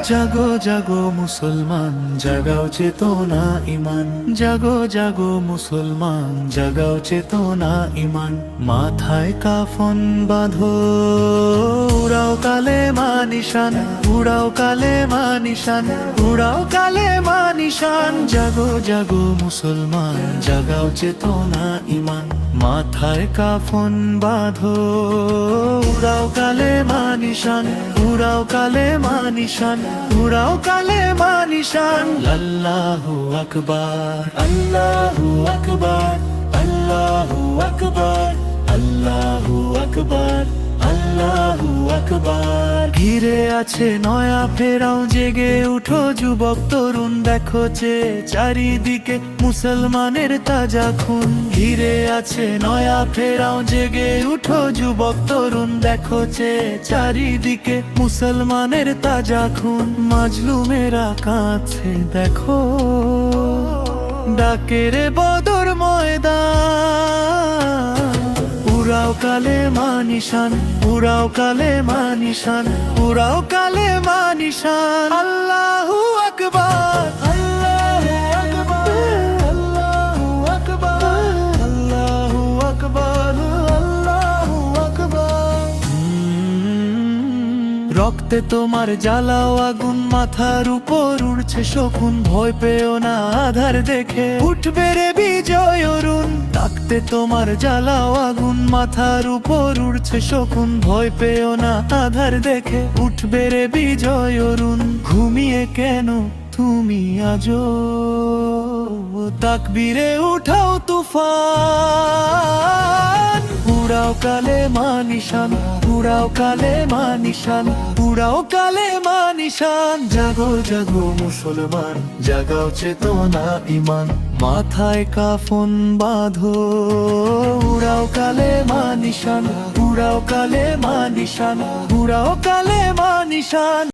জাগো জাগো মুসলমান, জাগাও চেতনা ইমান। জাগো জাগো মুসলমান, জাগাও চেতনা ইমান। মাথায় কাফন বাঁধো, উড়াও কালেমা নিশান, উড়াও কালেমা নিশান, উড়াও কালেমা নিশান। জাগো জাগো মুসলমান, জাগাও চেতনা ইমান। মাথায় কাফন বাঁধো, উড়াও কালেমা নিশান, উড়াও কালেমা নিশান, উড়াও কালেমা নিশান। আল্লাহু আকবার, আল্লাহু আকবার, আল্লাহু আকবার, আল্লাহু আকবার, আল্লাহু আকবার। ঘিরে আছে নয়া ফেরাও, জেগে উঠো যুবক তরুণ, দেখো যে চারিদিকে মুসলমানের তাজা খুন। ঘিরে আছে নয়া ফেরাও, জেগে উঠো যুবক তরুণ, দেখো যে চারিদিকে মুসলমানের তাজা খুন। মাজলুমেরা কাছে দেখো, ডাকের বদর ময়দান। উড়াও কালেমা নিশান, উড়াও কালেমা নিশান, উড়াও কালেমা নিশান। আল্লাহু আকবার, আল্লাহু আকবার, আল্লাহু আকবার, আল্লাহু আকবার, আল্লাহু আকবার। রক্তে তোমার জ্বালাও আগুন, মাথার উপর উড়ছে শকুন। ভয় পেও না আধার দেখে, উঠবে রে বিজয় অরুণ। রক্তে তোমার জ্বালাও আগুন, মাথার উপর উড়ছে শকুন। ভয় পেও না আধার দেখে, উঠবে রে বিজয় অরুণ। ঘুমিয়ে কেন তুমি আজো, তাকবীরে উঠাও তুফান। উড়াও কালেমা নিশান, উড়াও কালেমা নিশান, উড়াও কালেমা নিশান। জাগো জাগো মুসলমান, জাগাও চেতনা ইমান। মাথায় কাফন বাঁধো, উড়াও কালেমা নিশান, উড়াও কালেমা নিশান, উড়াও কালেমা নিশান।